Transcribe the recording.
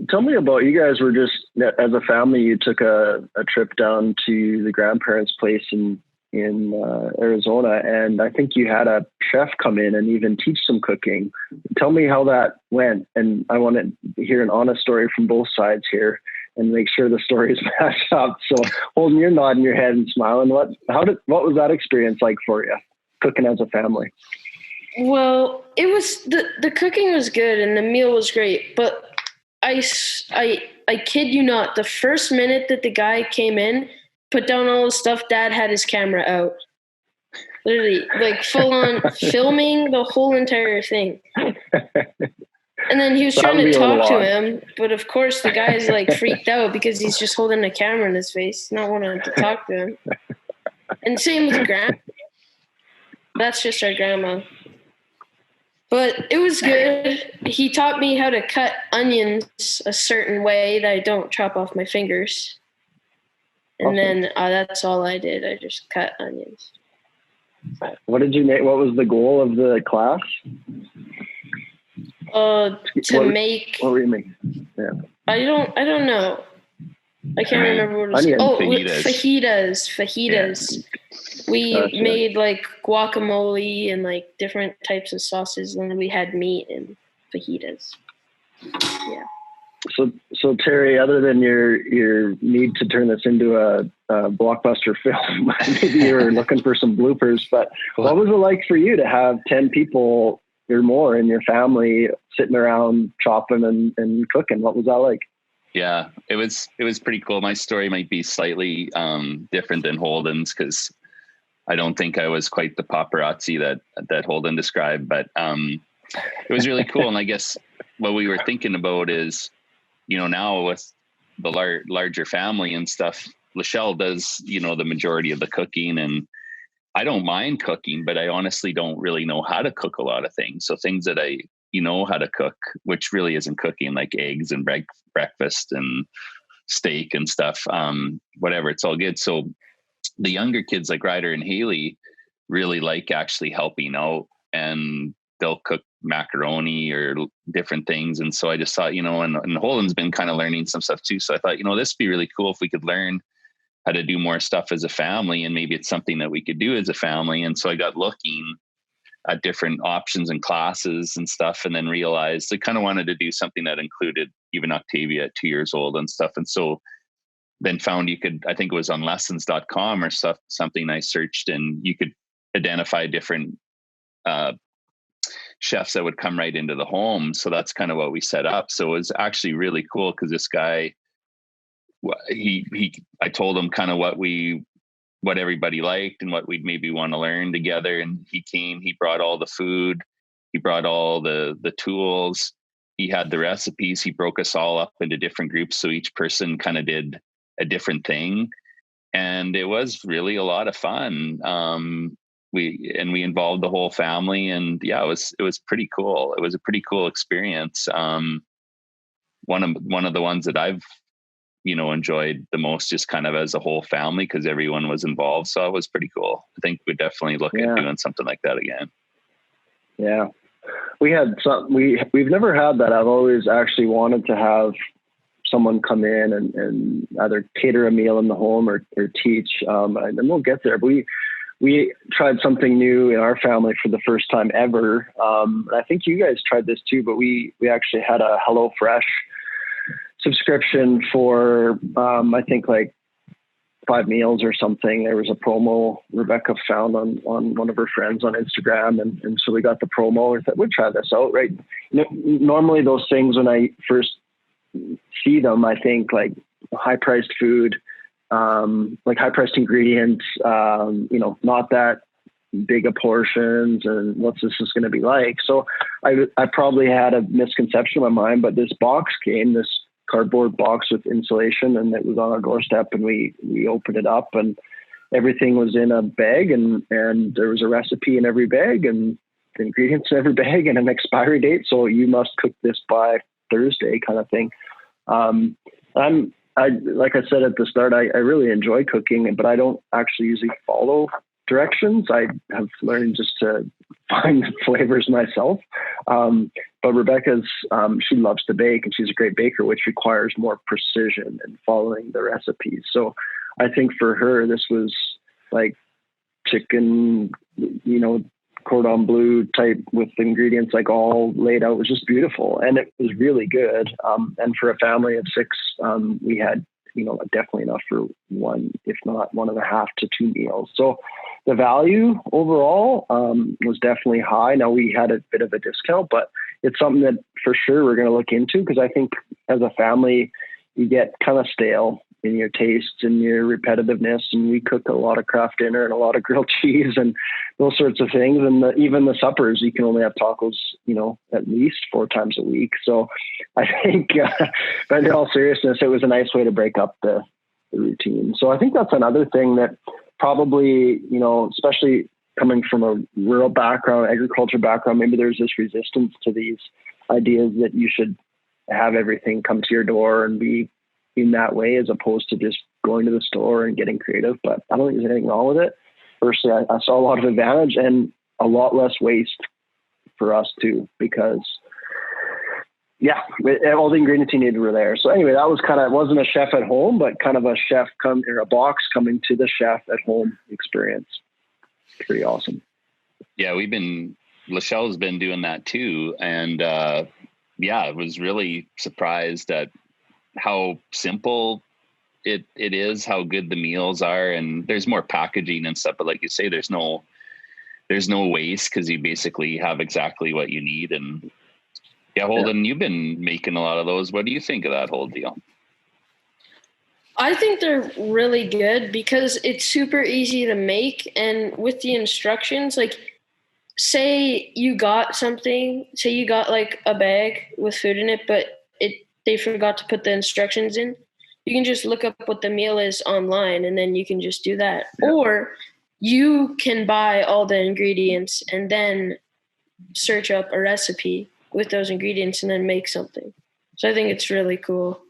Tell me about, you guys were just, as a family, you took a trip down to the grandparents' place in Arizona, and I think you had a chef come in and even teach some cooking. Tell me how that went, and I want to hear an honest story from both sides here and make sure the stories match up. So, Holden, you're nodding your head and smiling. What was that experience like for you, cooking as a family? Well, it was the cooking was good and the meal was great, but I kid you not, the first minute that the guy came in, put down all his stuff, Dad had his camera out. Literally, like full on filming the whole entire thing. And then he was trying to talk to him, but of course the guy's like freaked out because he's just holding a camera in his face, not wanting to talk to him. And same with Grandma. That's just our grandma. But it was good. He taught me how to cut onions a certain way that I don't chop off my fingers. And then that's all I did. I just cut onions. What did you make? What was the goal of the class? Make. What were you making? Yeah. I don't know. I can't remember what it was. Fajitas. Yeah. We made like guacamole and like different types of sauces, and then we had meat and fajitas. Yeah. So Terry, other than your need to turn this into a blockbuster film, maybe you were looking for some bloopers, but what was it like for you to have 10 people or more in your family sitting around chopping and cooking? What was that like? Yeah, it was pretty cool. My story might be slightly different than Holden's because I don't think I was quite the paparazzi that Holden described, but it was really cool. And I guess what we were thinking about is, now with the larger family and stuff, Lachelle does, the majority of the cooking, and I don't mind cooking, but I honestly don't really know how to cook a lot of things. So things that I know how to cook, which really isn't cooking, like eggs and breakfast and steak and stuff, whatever, it's all good. So the younger kids like Ryder and Haley really like actually helping out, and they'll cook macaroni or different things. And so I just thought, and Holden's been kind of learning some stuff too. So I thought, this would be really cool if we could learn how to do more stuff as a family, and maybe it's something that we could do as a family. And so I got looking at different options and classes and stuff, and then realized I kind of wanted to do something that included even Octavia at 2 years old and stuff. And so then found you could, I think it was on lessons.com or stuff, something I searched, and you could identify different chefs that would come right into the home. So that's kind of what we set up. So it was actually really cool because this guy, I told him kind of what everybody liked and what we'd maybe want to learn together. And he came, he brought all the food, he brought all the tools, he had the recipes, he broke us all up into different groups. So each person kind of did a different thing. And it was really a lot of fun. We involved the whole family, and yeah, it was pretty cool. It was a pretty cool experience. One of the ones that I've, enjoyed the most, just kind of as a whole family, because everyone was involved. So it was pretty cool. I think we'd definitely look at doing something like that again. Yeah. We've never had that. I've always actually wanted to have someone come in and either cater a meal in the home or teach. And we'll get there. But we tried something new in our family for the first time ever. I think you guys tried this too, but we actually had a HelloFresh subscription for, I think like 5 meals or something. There was a promo Rebecca found on one of her friends on Instagram. And so we got the promo. We thought, we'd try this out, right? Normally those things, when I first see them, I think like high priced food, like high priced ingredients, not that big of portions, and what's this is going to be like. So I probably had a misconception in my mind, but this box came, this cardboard box with insulation, and it was on our doorstep, and we opened it up, and everything was in a bag, and there was a recipe in every bag, and the ingredients in every bag, and an expiry date. So you must cook this by Thursday kind of thing. Like I said at the start, I really enjoy cooking, but I don't actually usually follow directions. I have learned just to find flavors myself. But But Rebecca's, she loves to bake, and she's a great baker, which requires more precision and following the recipes. So I think for her, this was like chicken, cordon bleu type with the ingredients like all laid out. It was just beautiful, and it was really good. And for a family of 6, we had, definitely enough for one, if not 1.5 to 2 meals. So the value overall was definitely high. Now we had a bit of a discount, but it's something that for sure we're going to look into, because I think as a family, you get kind of stale in your tastes and your repetitiveness. And we cook a lot of craft dinner and a lot of grilled cheese and those sorts of things. And even the suppers, you can only have tacos, at least 4 times a week. So I think, but in all seriousness, it was a nice way to break up the routine. So I think that's another thing that probably, especially coming from a rural background, agriculture background, maybe there's this resistance to these ideas that you should have everything come to your door and be in that way, as opposed to just going to the store and getting creative. But I don't think there's anything wrong with it. Personally, I saw a lot of advantage and a lot less waste for us too, because all the ingredients you needed were there. So anyway, that was it wasn't a chef at home, but kind of a chef or a box coming to the chef at home experience. Pretty awesome. Yeah, Lachelle's been doing that too. And I was really surprised at how simple it is, how good the meals are. And there's more packaging and stuff, but like you say, there's no waste, because you basically have exactly what you need. And Holden, you've been making a lot of those. What do you think of that whole deal? I think they're really good because it's super easy to make. And with the instructions, like say you got like a bag with food in it, but they forgot to put the instructions in, you can just look up what the meal is online, and then you can just do that. Yeah. Or you can buy all the ingredients and then search up a recipe with those ingredients and then make something. So I think it's really cool.